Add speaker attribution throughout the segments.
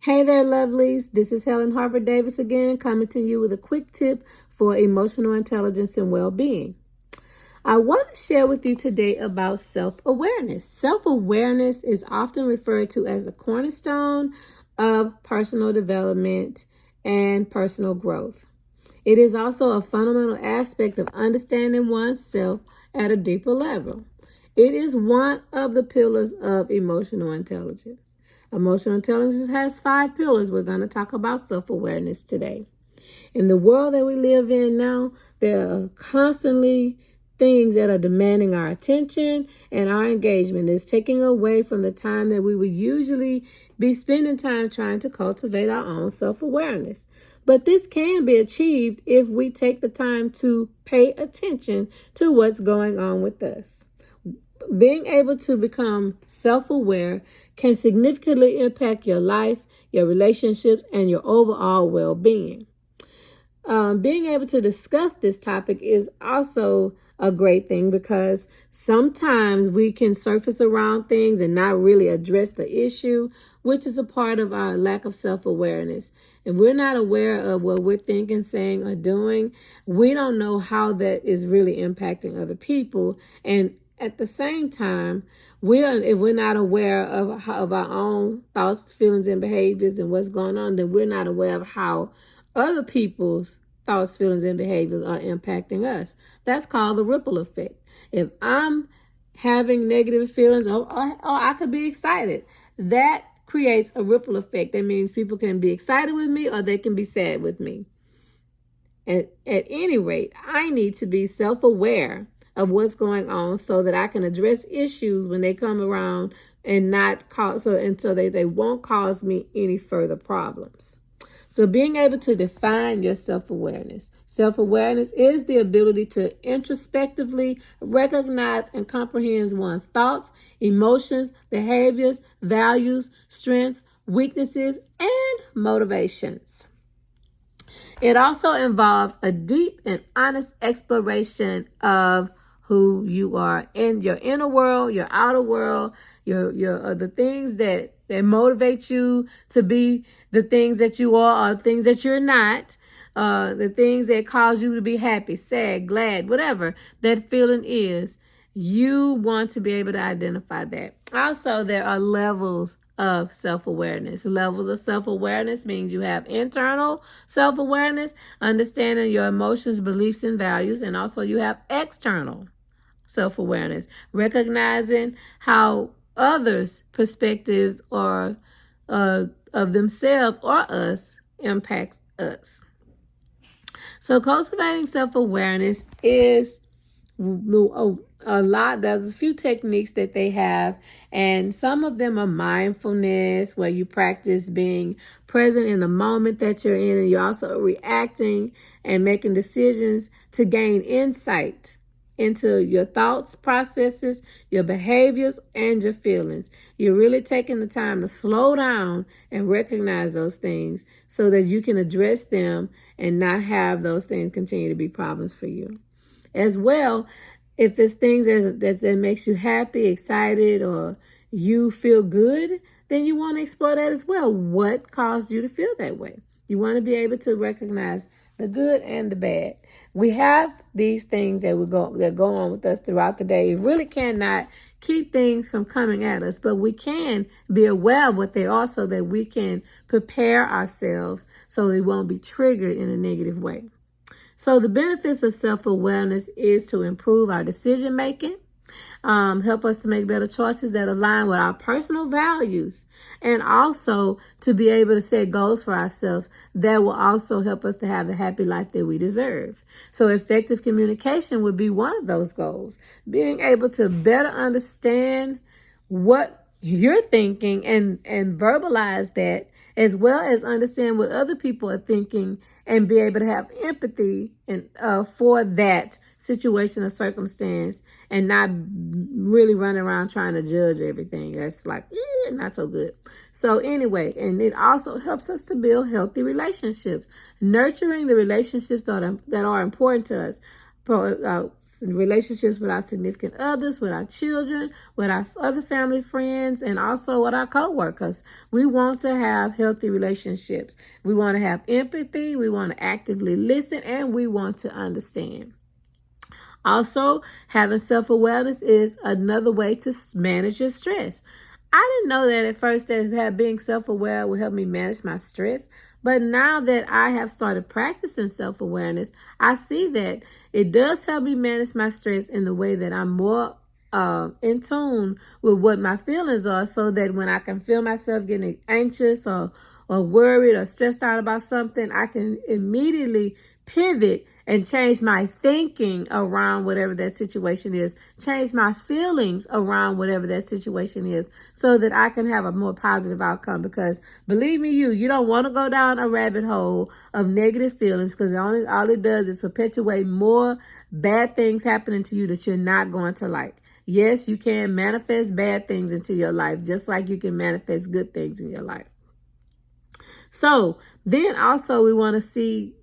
Speaker 1: Hey there, lovelies. This is Helen Harper Davis again, coming to you with a quick tip for emotional intelligence and well-being. I want to share with you today about self-awareness. Self-awareness is often referred to as the cornerstone of personal development and personal growth. It is also a fundamental aspect of understanding oneself at a deeper level. It is one of the pillars of emotional intelligence. Emotional intelligence has 5 pillars. We're going to talk about self-awareness today. In the world that we live in now, there are constantly things that are demanding our attention and our engagement. It's taking away from the time that we would usually be spending time trying to cultivate our own self-awareness. But this can be achieved if we take the time to pay attention to what's going on with us. Being able to become self-aware can significantly impact your life, your relationships, and your overall well-being. Being able to discuss this topic is also a great thing because sometimes we can surface around things and not really address the issue, which is a part of our lack of self-awareness. If we're not aware of what we're thinking, saying, or doing, we don't know how that is really impacting other people. And at the same time, if we're not aware of our own thoughts, feelings, and behaviors and what's going on, then we're not aware of how other people's thoughts, feelings, and behaviors are impacting us. That's called the ripple effect. If I'm having negative feelings or I could be excited, that creates a ripple effect. That means people can be excited with me or they can be sad with me. At any rate, I need to be self-aware of what's going on so that I can address issues when they come around and not cause so they won't cause me any further problems. So being able to define your self-awareness. Self-awareness is the ability to introspectively recognize and comprehend one's thoughts, emotions, behaviors, values, strengths, weaknesses, and motivations. It also involves a deep and honest exploration of who you are in your inner world, your outer world, your the things that motivate you to be the things that you are or things that you're not, the things that cause you to be happy, sad, glad, whatever that feeling is. You want to be able to identify that. Also, there are levels of self-awareness. Levels of self-awareness means you have internal self-awareness, understanding your emotions, beliefs, and values, and also you have external self-awareness, recognizing how others' perspectives or of themselves or us impacts us. So cultivating self-awareness is a lot. There's a few techniques that they have, and some of them are mindfulness, where you practice being present in the moment that you're in, and you're also reacting and making decisions to gain insight into your thoughts, processes, your behaviors, and your feelings. You're really taking the time to slow down and recognize those things so that you can address them and not have those things continue to be problems for you. As well, if it's things that makes you happy, excited, or you feel good, then you want to explore that as well. What caused you to feel that way? You want to be able to recognize the good and the bad. We have these things that go on with us throughout the day. You really cannot keep things from coming at us, but we can be aware of what they are so that we can prepare ourselves so we won't be triggered in a negative way. So the benefits of self-awareness is to improve our decision making, help us to make better choices that align with our personal values, and also to be able to set goals for ourselves that will also help us to have the happy life that we deserve. So effective communication would be one of those goals. Being able to better understand what you're thinking and verbalize that, as well as understand what other people are thinking and be able to have empathy and for that situation or circumstance and not really run around trying to judge everything. That's like, not so good. So anyway, and it also helps us to build healthy relationships, nurturing the relationships that are important to us. relationships with our significant others, with our children, with our other family friends, and also with our co-workers. We want to have healthy relationships. We want to have empathy. We want to actively listen, and we want to understand. Also, having self-awareness is another way to manage your stress. I didn't know that at first that being self-aware would help me manage my stress. But now that I have started practicing self-awareness, I see that it does help me manage my stress in the way that I'm more in tune with what my feelings are, so that when I can feel myself getting anxious or worried or stressed out about something, I can immediately pivot and change my thinking around whatever that situation is, change my feelings around whatever that situation is, so that I can have a more positive outcome. Because believe me, you don't want to go down a rabbit hole of negative feelings, because all it does is perpetuate more bad things happening to you that you're not going to like. Yes, you can manifest bad things into your life, just like you can manifest good things in your life. So then also we want to see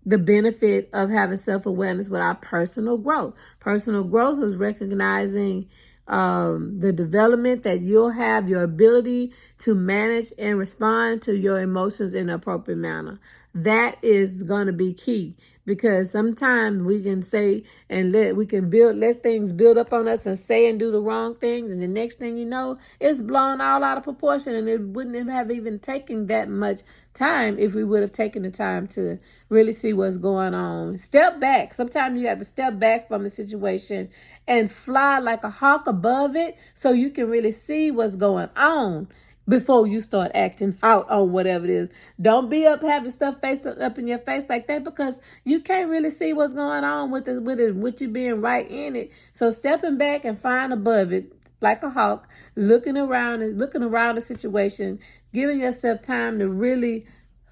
Speaker 1: the benefit of having self-awareness with our personal growth. Personal growth is recognizing the development that you'll have, your ability to manage and respond to your emotions in an appropriate manner. That is going to be key, because sometimes we can say and let things build up on us and say and do the wrong things, and the next thing you know, it's blown all out of proportion, and it wouldn't have even taken that much time if we would have taken the time to really see what's going on. Step back. Sometimes you have to step back from the situation and fly like a hawk above it, so you can really see what's going on before you start acting out on whatever it is. Don't be up having stuff up in your face like that, because you can't really see what's going on with you being right in it. So stepping back and flying above it like a hawk, looking around the situation, giving yourself time to really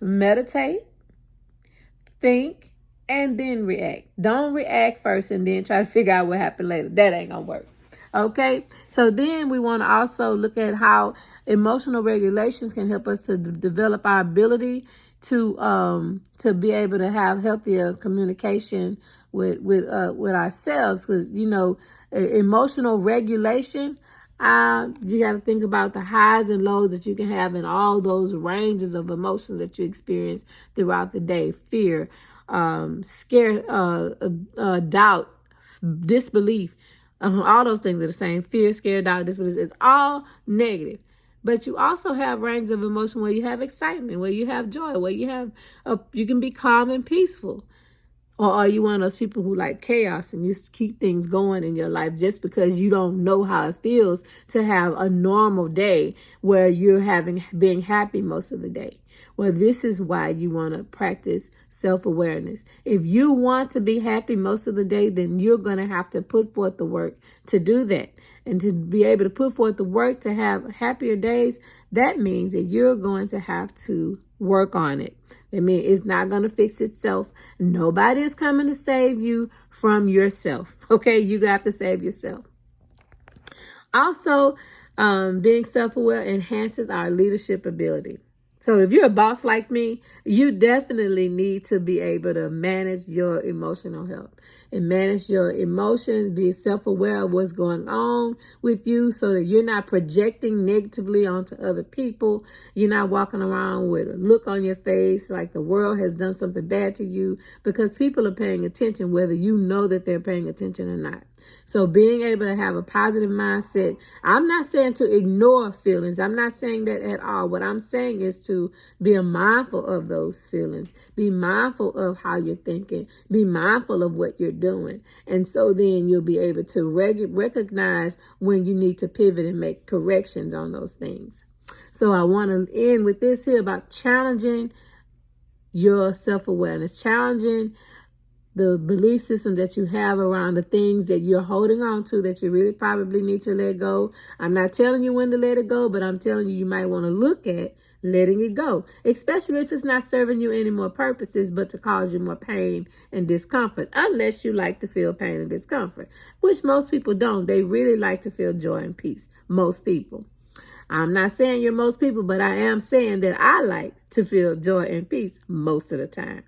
Speaker 1: meditate, think, and then react. Don't react first and then try to figure out what happened later. That ain't gonna work. Okay, so then we want to also look at how emotional regulations can help us to develop our ability to be able to have healthier communication with ourselves. Because emotional regulation, you got to think about the highs and lows that you can have in all those ranges of emotions that you experience throughout the day: fear, scare, doubt, disbelief. All those things are the same. Fear, scare, doubt, disbelief. It's all negative. But you also have ranges of emotion where you have excitement, where you have joy, where you can be calm and peaceful. Or are you one of those people who like chaos and you keep things going in your life just because you don't know how it feels to have a normal day where you're being happy most of the day? Well, this is why you want to practice self-awareness. If you want to be happy most of the day, then you're going to have to put forth the work to do that. And to be able to put forth the work to have happier days, that means that you're going to have to work on it. I mean, it's not going to fix itself. Nobody is coming to save you from yourself. Okay, you have to save yourself. Also, being self-aware enhances our leadership ability. So if you're a boss like me, you definitely need to be able to manage your emotional health and manage your emotions, be self-aware of what's going on with you so that you're not projecting negatively onto other people. You're not walking around with a look on your face like the world has done something bad to you, because people are paying attention whether you know that they're paying attention or not. So being able to have a positive mindset, I'm not saying to ignore feelings. I'm not saying that at all. What I'm saying is to be mindful of those feelings. Be mindful of how you're thinking. Be mindful of what you're doing. And so then you'll be able to recognize when you need to pivot and make corrections on those things. So I want to end with this here about challenging your self-awareness, challenging the belief system that you have around the things that you're holding on to that you really probably need to let go. I'm not telling you when to let it go, but I'm telling you might want to look at letting it go, especially if it's not serving you any more purposes but to cause you more pain and discomfort, unless you like to feel pain and discomfort, which most people don't. They really like to feel joy and peace, most people. I'm not saying you're most people, but I am saying that I like to feel joy and peace most of the time.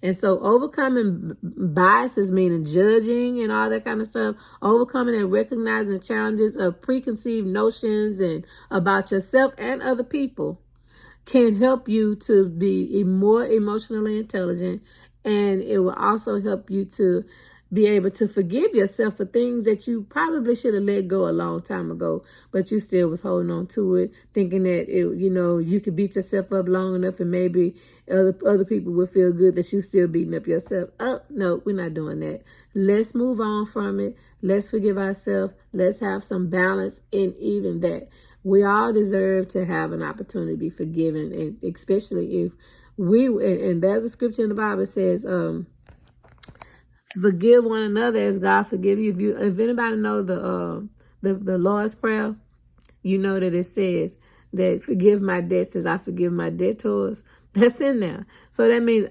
Speaker 1: And so overcoming biases, meaning judging and all that kind of stuff, overcoming and recognizing the challenges of preconceived notions and about yourself and other people can help you to be more emotionally intelligent, and it will also help you to be able to forgive yourself for things that you probably should have let go a long time ago, but you still was holding on to it, thinking that you could beat yourself up long enough and maybe other people would feel good that you still beating up yourself. Oh, no, we're not doing that. Let's move on from it. Let's forgive ourselves. Let's have some balance in even that. We all deserve to have an opportunity to be forgiven, and especially if and there's a scripture in the Bible that says, forgive one another as God forgive you. If anybody know the Lord's Prayer, you know that it says that forgive my debts as I forgive my debtors. That's in there. So that means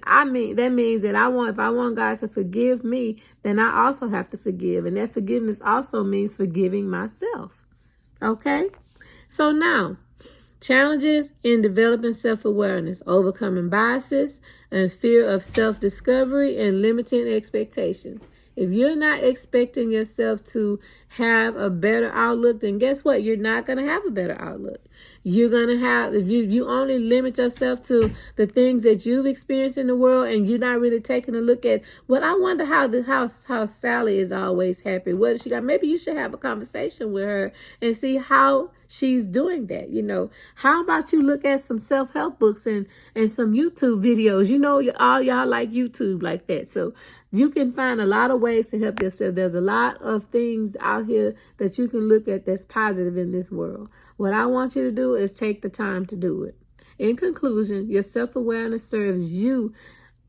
Speaker 1: that if I want God to forgive me, then I also have to forgive. And that forgiveness also means forgiving myself. Okay? So now, challenges in developing self-awareness, overcoming biases and fear of self-discovery, and limiting expectations. If you're not expecting yourself to have a better outlook, then guess what? You're not going to have a better outlook. You're going to have, if you only limit yourself to the things that you've experienced in the world, and you're not really taking a look at, well, I wonder how Sally is always happy. What does she got? Maybe you should have a conversation with her and see how she's doing that. How about you look at some self-help books and some YouTube videos? All y'all like YouTube like that. So you can find a lot of ways to help yourself. There's a lot of things out here that you can look at that's positive in this world. What I want you to do is take the time to do it. In conclusion, your self-awareness serves you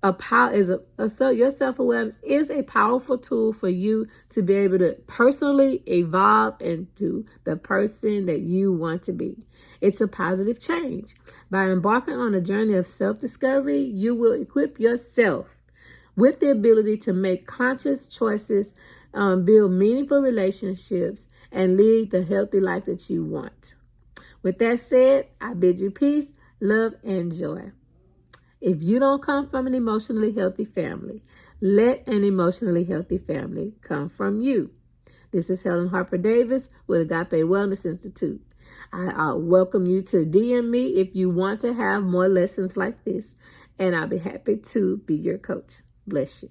Speaker 1: your self-awareness is a powerful tool for you to be able to personally evolve into the person that you want to be. It's a positive change. By embarking on a journey of self-discovery, you will equip yourself with the ability to make conscious choices, build meaningful relationships, and lead the healthy life that you want. With that said, I bid you peace, love, and joy. If you don't come from an emotionally healthy family, let an emotionally healthy family come from you. This is Helen Harper Davis with Agape Wellness Institute. I welcome you to DM me if you want to have more lessons like this, and I'll be happy to be your coach. Bless you.